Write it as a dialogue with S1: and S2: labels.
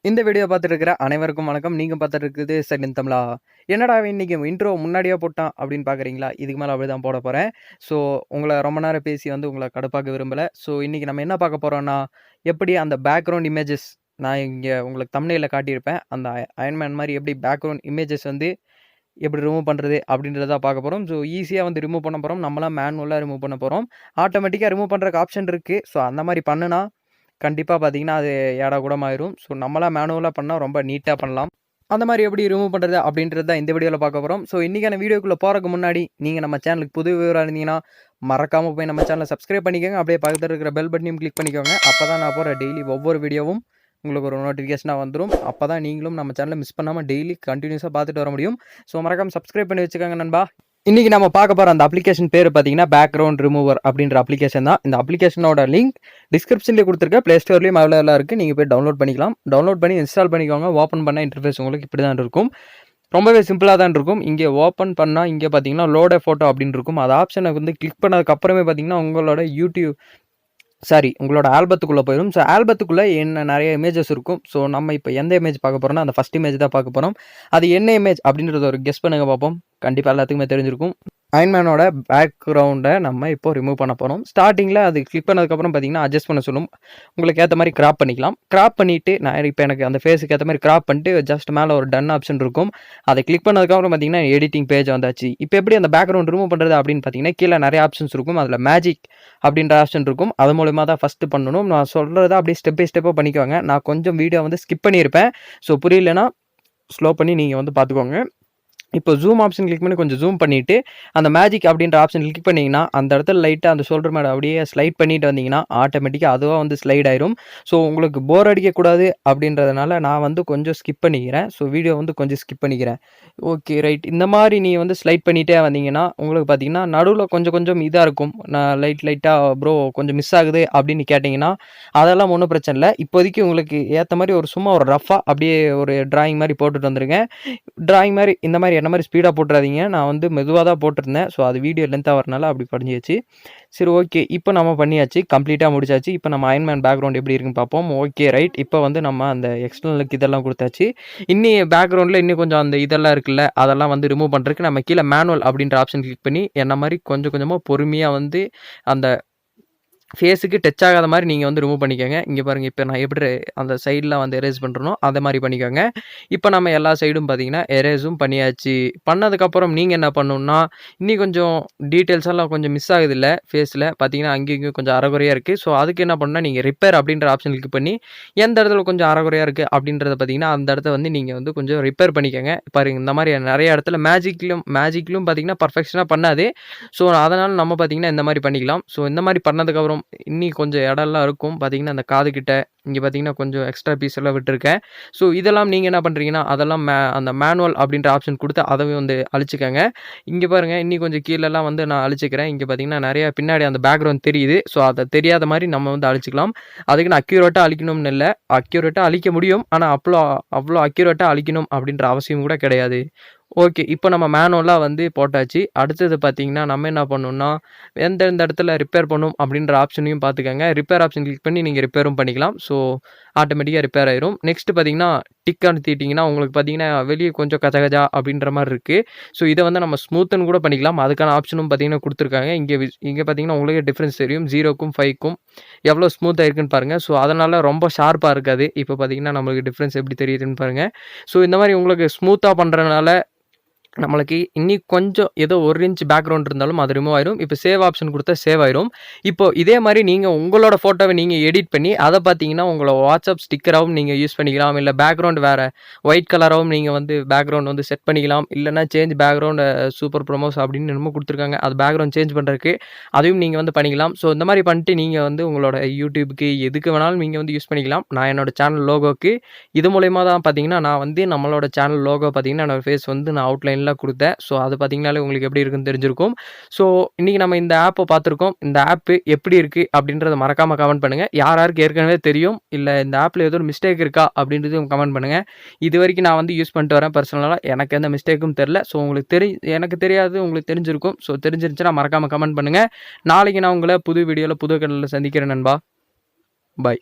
S1: இந்த வீடியோ பார்த்துட்டு இருக்கிற அனைவருக்கும் வணக்கம். நீங்க பார்த்துட்டு இருக்குது சைலண்ட் தமிழா. என்னடா இவன் இன்னைக்கு இன்ட்ரோ முன்னாடியே போட்டான் அப்படின்னு பார்க்குறீங்களா? இதுக்கு மேல அப்படிதான் போடப் போறேன். ஸோ உங்கள ரொம்ப நேரம் பேசி வந்து உங்கள கடுப்பாக்க விரும்பல. ஸோ இன்னைக்கு நம்ம என்ன பார்க்க போறோம்னா, எப்படி அந்த பேக்கிரவுண்ட் இமேஜஸ் நான் இங்க உங்களுக்கு தம்ப்நெயில்ல காட்டியிருப்பேன். அந்த அயர்ன் மேன் மாரி எப்படி பேக்கிரவுண்ட் இமேஜஸ் வந்து எப்படி ரிமூவ் பண்றது அப்படின்றத பார்க்க போறோம். ஸோ ஈஸியா வந்து ரிமூவ் பண்ண போறோம். நம்மளா மேனுவலா ரிமூவ் பண்ண போறோம். ஆட்டோமேட்டிக்கா ரிமூவ் பண்றதுக்கு ஆப்ஷன் இருக்கு. ஸோ அந்த மாரி பண்ணுனா கண்டிப்பா பார்த்தீங்கன்னா, அது ஏடாகூடமாயிரும். ஸோ நம்மளா மேனுவலா பண்ணா ரொம்ப நீட்டா பண்ணலாம். அந்த மாரி எப்படி ரிமூவ் பண்றது அப்படின்றது தான் இந்த வீடியோல பார்க்க போறோம். ஸோ இன்னைக்கான வீடியோக்குள்ள போறதுக்கு முன்னாடி, நீங்க நம்ம சேனலுக்கு புது வியூவரா இருந்தீங்கன்னா, மறக்காம போய் நம்ம சேனல சப்ஸ்கிரைப் பண்ணிக்கோங்க. அப்படியே பக்கத்துல இருக்கிற பெல் பட்டனையும் கிளிக் பண்ணிக்கோங்க. அப்பதான் நான் போடுற டெய்லி ஒவ்வொரு வீடியோவும் உங்களுக்கு ஒரு நோட்டிஃபிகேஷனா வந்துரும். அப்பதான் நீங்களும் நம்ம சேனல மிஸ் பண்ணாம டெய்லி கன்டினியூஸா பார்த்துட்டு வர முடியும். ஸோ மறக்காம சப்ஸ்கிரைப் பண்ணி வச்சுக்கோங்க நண்பா. இன்னைக்கு நம்ம பார்க்க போற அந்த அப்ளிகேஷன் பேரு பார்த்தீங்கன்னா, பேக்கிரவுண்ட் ரிமூவர் அப்படின்ற அப்ளிகேஷன் தான். இந்த அப்ளிகேஷனோட லிங்க் டிஸ்கிரிப்ஷன்லேயே கொடுத்துருக்கேன். Play Storeலயும் அவைலபிளா இருக்கு. நீங்க போய் டவுன்லோட் பண்ணிக்கலாம். டவுன்லோட் பண்ணி இன்ஸ்டால் பண்ணிக்கோங்க. ஓப்பன் பண்ண இன்டர்ஃபேஸ் உங்களுக்கு இப்படி தான் இருக்கும். ரொம்பவே சிம்பிளா தான் இருக்கும். இங்கே ஓப்பன் பண்ணா இங்கே பார்த்தீங்கன்னா, லோட் எ ஃபோட்டோ அப்படின்னு இருக்கும். அது ஆப்ஷனை வந்து கிளிக் பண்ணதுக்கு அப்புறமே பார்த்தீங்கன்னா, உங்களோட ஆல்பத்துக்குள்ள போயிடும். ஸோ ஆல்பத்துக்குள்ள என்ன நிறைய இமேஜஸ் இருக்கும். ஸோ நம்ம இப்போ எந்த இமேஜ் பார்க்க போறோம்னா, அந்த ஃபர்ஸ்ட் இமேஜ் தான் பார்க்க போறோம். அது என்ன இமேஜ் அப்படின்றத ஒரு கெஸ் பண்ணுங்க பார்ப்போம். கண்டிப்பா எல்லாத்துக்குமே தெரிஞ்சிருக்கும். அயன்மேனோட பேக்ரவுண்டை நம்ம இப்போ ரிமூவ் பண்ண போறோம். ஸ்டார்டிங்கில் அது கிளிக் பண்ணதுக்கப்புறம் பார்த்தீங்கன்னா, அட்ஜஸ்ட் பண்ண சொல்லும். உங்களுக்கு ஏற்ற மாதிரி கிராப் பண்ணிக்கலாம். கிராப் பண்ணிட்டு நான் இப்போ எனக்கு அந்த ஃபேஸுக்கு ஏற்ற மாதிரி கிராப் பண்ணிட்டு ஜஸ்ட் மேலே ஒரு டன் ஆப்ஷன் இருக்கும். அதை கிளிக் பண்ணதுக்கப்புறம் பார்த்தீங்கன்னா, எடிட்டிங் பேஜ் வந்தாச்சு. இப்போ எப்படி அந்த பேக்ரவுண்ட் ரிமூவ் பண்ணுறது அப்படின்னு பார்த்தீங்கன்னா, கீழே நிறைய ஆப்ஷன்ஸ் இருக்கும். அதில் மேஜிக் அப்படின்ற ஆப்ஷன் இருக்கும். அது மூலமா தான் ஃபஸ்ட்டு பண்ணணும். நான் சொல்கிறத அப்படியே ஸ்டெப் பை ஸ்டெப்பாக பண்ணிக்குவாங்க. நான் கொஞ்சம் வீடியோ வந்து ஸ்கிப் பண்ணியிருப்பேன். ஸோ புரியலன்னா ஸ்லோ பண்ணி நீங்கள் வந்து பார்த்துக்கோங்க. இப்போ ஜூம் ஆப்ஷன் கிளிக் பண்ணி கொஞ்சம் ஜூம் பண்ணிவிட்டு அந்த மேஜிக் அப்படின்ற ஆப்ஷன் கிளிக் பண்ணிங்கன்னா, அந்த இடத்துல லைட்டாக அந்த ஷோல்டர் மேலே அப்படியே ஸ்லைட் பண்ணிட்டு வந்தீங்கன்னா, ஆட்டோமேட்டிக்காக அதுவாக வந்து ஸ்லைட் ஆயிரும். ஸோ உங்களுக்கு போர் அடிக்கக்கூடாது அப்படின்றதுனால நான் வந்து கொஞ்சம் ஸ்கிப் பண்ணிக்கிறேன். ஸோ வீடியோ வந்து கொஞ்சம் ஸ்கிப் பண்ணிக்கிறேன். Okay right. இந்த மாதிரி நீங்கள் வந்து ஸ்லைட் பண்ணிகிட்டே வந்தீங்கன்னா, உங்களுக்கு பார்த்தீங்கன்னா நடுவில் கொஞ்சம் கொஞ்சம் இதாக இருக்கும். நான் லைட்டாக ப்ரோ கொஞ்சம் மிஸ் ஆகுது அப்படின்னு கேட்டிங்கன்னா, அதெல்லாம் ஒன்றும் பிரச்சனை இல்லை. இப்போதைக்கு உங்களுக்கு ஏற்ற மாதிரி சும்மா ஒரு ரஃபாக அப்படியே ஒரு டிராயிங் மாதிரி போட்டுட்டு வந்துருங்க. டிராயிங் மாதிரி இந்த மாதிரி என்ன மாதிரி ஸ்பீடாக போட்டுறாதீங்க. நான் வந்து மெதுவாக தான் போட்டிருந்தேன். ஸோ அது வீடியோ லென்த்தாக வரனால அப்படி படிஞ்சிச்சு. சரி ஓகே. இப்போ நம்ம பண்ணியாச்சு. கம்ப்ளீட்டாக முடிச்சாச்சு. இப்போ நம்ம அயன்மேன் பேக்ரவுண்ட் எப்படி இருக்குன்னு பார்ப்போம். Okay right. இப்போ வந்து நம்ம அந்த எக்ஸ்டர்னலுக்கு இதெல்லாம் கொடுத்தாச்சு. பேக்ரவுண்டில் இன்னும் கொஞ்சம் அந்த இதெல்லாம் இருக்குல்ல, அதெல்லாம் வந்து ரிமூவ் பண்ணுறதுக்கு நம்ம கீழே மேனுவல் அப்படின்ற ஆப்ஷன் கிளிக் பண்ணி என்ன மாதிரி கொஞ்சம் கொஞ்சமாக பொறுமையாக வந்து அந்த ஃபேஸுக்கு டச் ஆகாத மாதிரி நீங்கள் வந்து ரிமூவ் பண்ணிக்கோங்க. இங்கே பாருங்கள், இப்போ நான் எப்படி அந்த சைடில் வந்து எரேஸ் பண்ணுறனோ அதை மாதிரி பண்ணிக்கோங்க. இப்போ நம்ம எல்லா சைடும் பார்த்தீங்கன்னா எரேஸும் பண்ணியாச்சு. பண்ணதுக்கப்புறம் நீங்கள் என்ன பண்ணணுன்னா, இன்னும் கொஞ்சம் டீட்டெயில்ஸ் எல்லாம் கொஞ்சம் மிஸ் ஆகுது இல்லை ஃபேஸில் பார்த்தீங்கன்னா, அங்கேயும் இங்கேயும் கொஞ்சம் அரைகுறையாக இருக்குது. ஸோ அதுக்கு என்ன பண்ணால் நீங்கள் ரிப்பேர் அப்படின்ற ஆப்ஷன் கிளிக் பண்ணி எந்த இடத்துல கொஞ்சம் அரைகுறையாக இருக்குது அப்படின்றத பார்த்தீங்கன்னா, அந்த இடத்த வந்து நீங்கள் வந்து கொஞ்சம் ரிப்பேர் பண்ணிக்கோங்க. பாருங்கள், இந்த மாதிரி நிறைய இடத்துல மேஜிக்லும் பார்த்தீங்கன்னா பர்ஃபெக்ஷனாக பண்ணாது. ஸோ அதனால் நம்ம பார்த்தீங்கன்னா இந்த மாதிரி பண்ணிக்கலாம். ஸோ இந்த மாதிரி பண்ணதுக்கப்புறம் இன்னும் கொஞ்சம் இடம்லாம் இருக்கும். பார்த்தீங்கன்னா அந்த காது கிட்ட இங்கே பார்த்தீங்கன்னா கொஞ்சம் எக்ஸ்ட்ரா பீஸ் எல்லாம் விட்டுருக்கேன். ஸோ இதெல்லாம் நீங்கள் என்ன பண்ணுறீங்கன்னா, அதெல்லாம் அந்த மேனுவல் அப்படின்ற ஆப்ஷன் கொடுத்து அதவே வந்து அழிச்சிக்கங்க. இங்கே பாருங்கள், இன்னும் கொஞ்சம் கீழெல்லாம் வந்து நான் அழிச்சிக்கிறேன். இங்கே பார்த்தீங்கன்னா நிறையா பின்னாடி அந்த பேக்ரவுண்ட் தெரியுது. ஸோ அதை தெரியாத மாதிரி நம்ம வந்து அழிச்சிக்கலாம். அதுக்கு நான் அக்யூரேட்டாக அழிக்கணும்னு இல்லை. அக்யூரேட்டாக அழிக்க முடியும். ஆனால் அவ்வளோ அக்யூரேட்டாக அழிக்கணும் அப்படின்ற அவசியம் கூட கிடையாது. ஓகே. இப்போ நம்ம மேனுவலாக வந்து போட்டாச்சு. அடுத்தது பார்த்தீங்கன்னா, நம்ம என்ன பண்ணணும்னா, எந்தெந்த இடத்துல ரிப்பேர் பண்ணும் அப்படின்ற ஆப்ஷனையும் பார்த்துக்கங்க. ரிப்பேர் ஆப்ஷன் கிளிக் பண்ணி நீங்கள் ரிப்பேரும் பண்ணிக்கலாம். ஸோ ஆட்டோமேட்டிக்காக ரிப்பேர் ஆயிரும். நெக்ஸ்ட் பார்த்தீங்கன்னா, டிக் அழுத்திட்டிங்கன்னா உங்களுக்கு பார்த்தீங்கன்னா, வெளியே கொஞ்சம் கஜகஜா அப்படின்ற மாதிரி இருக்குது. ஸோ இதை வந்து நம்ம ஸ்மூத்துன்னு கூட பண்ணிக்கலாம். அதுக்கான ஆப்ஷனும் பார்த்தீங்கன்னா கொடுத்துருக்காங்க. இங்கே பார்த்தீங்கன்னா உங்களுக்கே டிஃப்ரென்ஸ் தெரியும். 0க்கும் 5க்கும் எவ்வளோ ஸ்மூத்தாக இருக்குன்னு பாருங்கள். ஸோ அதனால் ரொம்ப ஷார்ப்பாக இருக்காது. இப்போ பார்த்தீங்கன்னா நம்மளுக்கு டிஃப்ரென்ஸ் எப்படி தெரியுதுன்னு பாருங்கள். ஸோ இந்த மாதிரி உங்களுக்கு ஸ்மூத்தாக பண்ணுறதுனால நம்மளுக்கு இன்னும் கொஞ்சம் ஏதோ 1 இன்ச் பேக்ரவுண்ட் இருந்தாலும் அது ரிமூவ் ஆயிரும். இப்போ சேவ் ஆப்ஷன் கொடுத்தா சேவ் ஆயிரும். இப்போ இதே மாதிரி நீங்கள் உங்களோட ஃபோட்டோவை நீங்கள் எடிட் பண்ணி அதை பார்த்தீங்கன்னா உங்களோட வாட்ஸ்அப் ஸ்டிக்கராகவும் நீங்கள் யூஸ் பண்ணிக்கலாம். இல்லை பேக்ரவுண்ட் வேறு ஒயிட் கலராகவும் நீங்கள் வந்து பேக்ரவுண்ட் வந்து செட் பண்ணிக்கலாம். இல்லைனா சேஞ்ச் பேக்ரவுண்ட் சூப்பர் ப்ரோமோஸ் அப்படின்னு என்னமோ கொடுத்துருக்காங்க. அது பேக்ரவுண்ட் சேஞ்ச் பண்ணுறதுக்கு அதையும் நீங்கள் வந்து பண்ணிக்கலாம். ஸோ இந்த மாதிரி பண்ணிட்டு நீங்கள் வந்து உங்களோட யூடியூபுக்கு எதுக்கு வேணாலும் நீங்கள் வந்து யூஸ் பண்ணிக்கலாம். நான் என்னோட சேனல் லோகோக்கு இது மூலயமா தான் பார்த்தீங்கன்னா நான் வந்து நம்மளோட சேனல் லோகோ பார்த்தீங்கன்னா என்னோட ஃபேஸ் வந்து நான் அவுட்லைன் கொடுத்தேன். ஸோ அது பார்த்தீங்கன்னாலே உங்களுக்கு எப்படி இருக்குன்னு தெரிஞ்சிருக்கும். ஸோ இன்னைக்கு நம்ம இந்த ஆப்பை பார்த்துருக்கோம். இந்த ஆப் எப்படி இருக்குது அப்படின்றத மறக்காமல் கமெண்ட் பண்ணுங்கள். யாருக்கு ஏற்கனவே தெரியும் இல்லை இந்த ஆப்பில் ஏதோ ஒரு மிஸ்டேக் இருக்கா அப்படின்றதையும் கமெண்ட் பண்ணுங்கள். இது வரைக்கும் நான் வந்து யூஸ் பண்ணிட்டு வரேன். பர்சனலாக எனக்கு எந்த மிஸ்டேக்கும் தெரில. ஸோ உங்களுக்கு எனக்கு தெரியாது, உங்களுக்கு தெரிஞ்சிருக்கும். ஸோ தெரிஞ்சிருந்துச்சுன்னா மறக்காமல் கமெண்ட் பண்ணுங்கள். நாளைக்கு நான் உங்களை புது வீடியோவில் புது கடலில் சந்திக்கிறேன் நண்பா. பாய்.